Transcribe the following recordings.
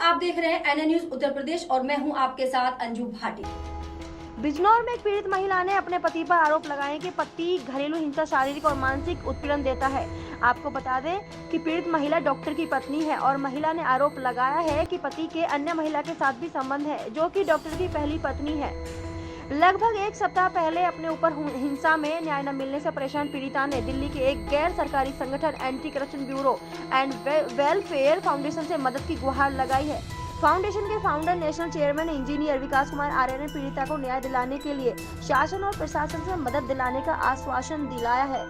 आप देख रहे हैं एनए न्यूज उत्तर प्रदेश और मैं हूं आपके साथ अंजू भाटी। बिजनौर में एक पीड़ित महिला ने अपने पति पर आरोप लगाए कि पति घरेलू हिंसा, शारीरिक और मानसिक उत्पीड़न देता है। आपको बता दें कि पीड़ित महिला डॉक्टर की पत्नी है और महिला ने आरोप लगाया है कि पति के अन्य महिला के साथ भी संबंध है, जो कि डॉक्टर की पहली पत्नी है। लगभग एक सप्ताह पहले अपने ऊपर हिंसा में न्याय न मिलने से परेशान पीड़िता ने दिल्ली के एक गैर सरकारी संगठन anti corruption bureau and welfare foundation से मदद की गुहार लगाई है। फाउंडेशन के फाउंडर नेशनल चेयरमैन इंजीनियर विकास कुमार आर्य ने पीड़िता को न्याय दिलाने के लिए शासन और प्रशासन से मदद दिलाने का आश्वासन दिलाया है।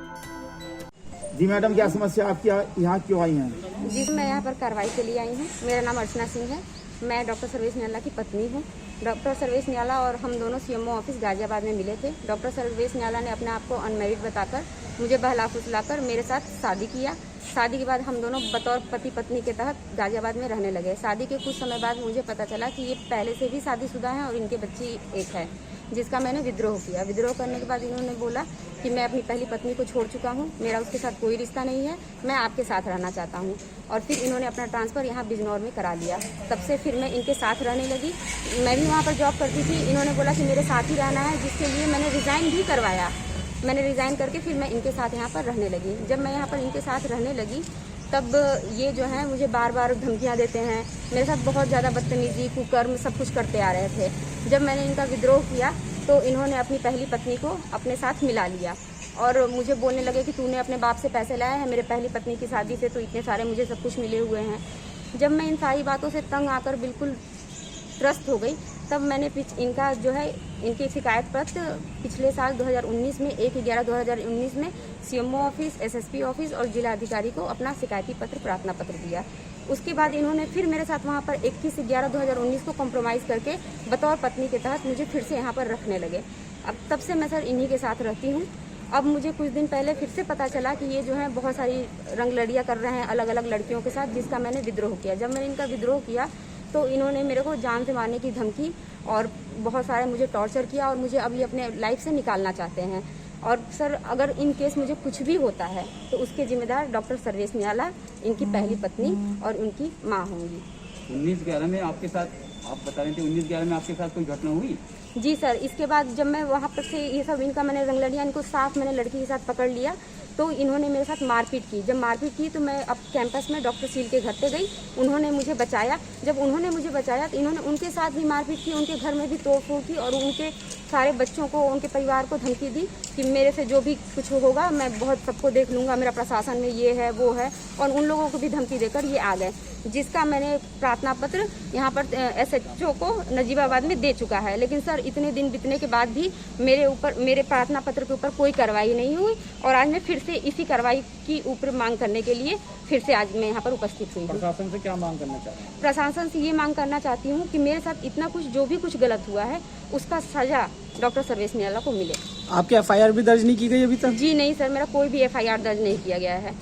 जी मैडम, क्या समस्या आपकी यहाँ क्यों आई है? जी, मैं यहाँ पर कार्रवाई के लिए आई हूँ। मेरा नाम अर्चना सिंह है। मैं डॉक्टर सर्वेश नियाला की पत्नी हूँ। डॉक्टर सर्वेश नियाला और हम दोनों सीएमओ ऑफिस गाजियाबाद में मिले थे। डॉक्टर सर्वेश नियाला ने अपने आप को अनमैरिड बताकर मुझे बहला फुसलाकर मेरे साथ शादी किया। शादी के बाद हम दोनों बतौर पति पत्नी के तहत गाजियाबाद में रहने लगे। शादी के कुछ समय बाद मुझे पता चला कि ये पहले से भी शादीशुदा हैं और इनके बच्ची एक है, जिसका मैंने विद्रोह किया। विद्रोह करने के बाद इन्होंने बोला कि मैं अपनी पहली पत्नी को छोड़ चुका हूँ, मेरा उसके साथ कोई रिश्ता नहीं है, मैं आपके साथ रहना चाहता हूँ। और फिर इन्होंने अपना ट्रांसफ़र यहाँ बिजनौर में करा लिया। तब से फिर मैं इनके साथ रहने लगी। मैं भी वहाँ पर जॉब करती थी। इन्होंने बोला कि मेरे साथ ही रहना है, जिसके लिए मैंने रिज़ाइन भी करवाया। मैंने रिज़ाइन करके फिर मैं इनके साथ यहाँ पर रहने लगी। जब मैं यहाँ पर इनके साथ रहने लगी तब ये जो है मुझे बार बार धमकियाँ देते हैं, मेरे साथ बहुत ज़्यादा बदतमीजी, कुकर्म सब कुछ करते आ रहे थे। जब मैंने इनका विद्रोह किया तो इन्होंने अपनी पहली पत्नी को अपने साथ मिला लिया और मुझे बोलने लगे कि तूने अपने बाप से पैसे लाए हैं, मेरे पहली पत्नी की शादी से तो इतने सारे मुझे सब कुछ मिले हुए हैं। जब मैं इन सारी बातों से तंग आकर बिल्कुल त्रस्त हो गई, तब मैंने इनका जो है इनकी शिकायत पत्र पिछले साल 2019 में 1/11/2019 में सीएमओ ऑफिस, एसएसपी ऑफिस और जिला अधिकारी को अपना शिकायती पत्र, प्रार्थना पत्र दिया। उसके बाद इन्होंने फिर मेरे साथ वहाँ पर 21/11/2019 को कॉम्प्रोमाइज़ करके बतौर पत्नी के तहत मुझे फिर से यहाँ पर रखने लगे। अब तब से मैं सर इन्हीं के साथ रहती हूँ। अब मुझे कुछ दिन पहले फिर से पता चला कि ये जो है बहुत सारी रंगलड़ियाँ कर रहे हैं अलग अलग लड़कियों के साथ, जिसका मैंने विद्रोह किया। जब मैंने इनका विद्रोह किया तो इन्होंने मेरे को जान से मारने की धमकी और बहुत सारे मुझे टॉर्चर किया और मुझे अभी अपने लाइफ से निकालना चाहते हैं। और सर अगर इन केस मुझे कुछ भी होता है तो उसके जिम्मेदार डॉक्टर सर्वेश नियाला, इनकी पहली पत्नी और उनकी माँ होंगी। 19/11 में आपके साथ, आप बता रहे थे 19/11 में आपके साथ कोई घटना हुई? जी सर, इसके बाद जब मैं वहाँ पर से ये सब इनका मैंने रंगलड़ियाँ, इनको साफ मैंने लड़की के साथ पकड़ लिया तो इन्होंने मेरे साथ मारपीट की। जब मारपीट की तो मैं अब कैंपस में डॉक्टर सील के घर पे गई, उन्होंने मुझे बचाया। जब उन्होंने मुझे बचाया तो इन्होंने उनके साथ भी मारपीट की, उनके घर में भी तोड़फोड़ की और उनके सारे बच्चों को, उनके परिवार को धमकी दी कि मेरे से जो भी कुछ होगा मैं बहुत सबको देख लूँगा, मेरा प्रशासन में ये है वो है, और उन लोगों को भी धमकी देकर ये आ गए, जिसका मैंने प्रार्थना पत्र यहाँ पर एसएचओ को नजीबाबाद में दे चुका है। लेकिन सर इतने दिन बीतने के बाद भी मेरे प्रार्थना पत्र के ऊपर कोई कार्रवाई नहीं हुई और आज मैं फिर से इसी कार्रवाई की ऊपर मांग करने के लिए फिर से आज मैं यहाँ पर उपस्थित हुई हूँ। प्रशासन से क्या मांग करना चाहते हैं? प्रशासन से ये मांग करना चाहती हूँ कि मेरे साथ इतना कुछ जो भी कुछ गलत हुआ है उसका सजा डॉक्टर सर्वेश नियाला को मिले। आपकी एफआईआर भी दर्ज नहीं की गई अभी तक? जी नहीं सर, मेरा कोई भी एफआईआर दर्ज नहीं किया गया है।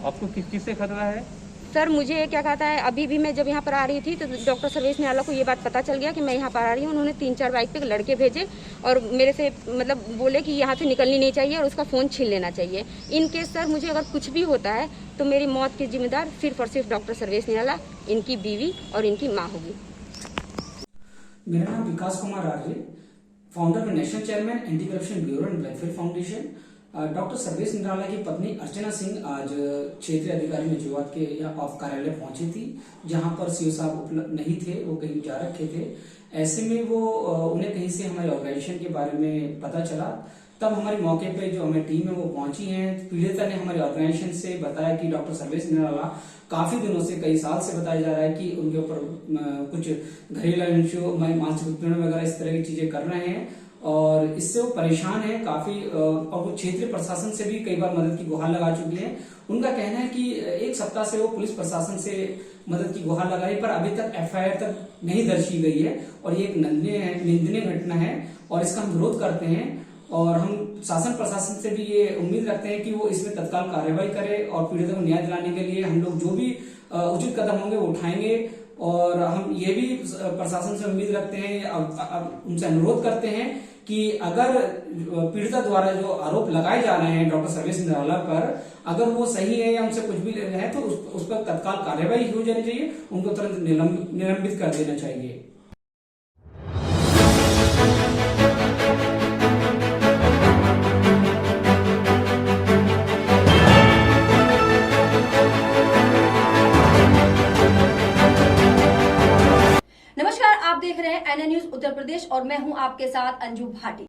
आपको किस चीज से खतरा है? सर मुझे क्या कहता है, अभी भी मैं जब यहाँ पर आ रही थी तो डॉक्टर सर्वेश नियाला को ये बात पता चल गया कि मैं यहाँ पर आ रही हूँ। उन्होंने 3-4 बाइक पे लड़के भेजे और मेरे से मतलब बोले कि यहाँ से निकलनी नहीं चाहिए और उसका फ़ोन छीन लेना चाहिए। इन केस सर मुझे अगर कुछ भी होता है तो मेरी मौत की जिम्मेदार सिर्फ और सिर्फ डॉक्टर सर्वेश नियाला, इनकी बीवी और इनकी माँ होगी। मेरा नाम Vikas Kumar Arya, founder national chairman anti corruption bureau and welfare foundation. Doctor Sarvesh Nirala की पत्नी अर्चना सिंह आज क्षेत्रीय अधिकारी नजीबाबाद के ऑफ कार्यालय पहुंची थी, जहां पर सीओ साहब उपलब्ध नहीं थे, वो कहीं जा रखे थे। ऐसे में वो उन्हें कहीं से हमारे ऑर्गेनाइजेशन के बारे में पता चला। तब हमारे मौके पे जो हमारी टीम है वो पहुंची है। पीड़िता ने हमारे ऑर्गेनाइजेशन से बताया कि डॉक्टर सर्वेश निराला काफी दिनों से, कई साल से बताया जा रहा है कि उनके ऊपर कुछ घरेलू मानसिक उत्पीड़न वगैरह इस तरह की चीजें कर रहे हैं और इससे वो परेशान है काफी। और वो क्षेत्रीय प्रशासन से भी कई बार मदद की गुहार लगा चुके हैं। उनका कहना है कि एक सप्ताह से वो पुलिस प्रशासन से मदद की गुहार लगा रही है, पर अभी तक एफआईआर तक नहीं दर्ज की गई है और ये एक निंदनीय घटना है और इसका हम विरोध करते हैं। और हम शासन प्रशासन से भी ये उम्मीद रखते हैं कि वो इसमें तत्काल कार्रवाई करे और पीड़ितों को न्याय दिलाने के लिए हम लोग जो भी उचित कदम होंगे वो उठाएंगे। और हम ये भी प्रशासन से उम्मीद रखते हैं, उनसे अनुरोध करते हैं कि अगर पीड़िता द्वारा जो आरोप लगाए जा रहे हैं डॉक्टर सर्वेश निराला पर, अगर वो सही है या उनसे कुछ भी है तो उस पर तत्काल कार्यवाही हो जानी चाहिए, उनको तुरंत निलंबित कर देना चाहिए। नमस्कार, आप देख रहे हैं एनएन न्यूज उत्तर प्रदेश और मैं हूं आपके साथ अंजू भाटी।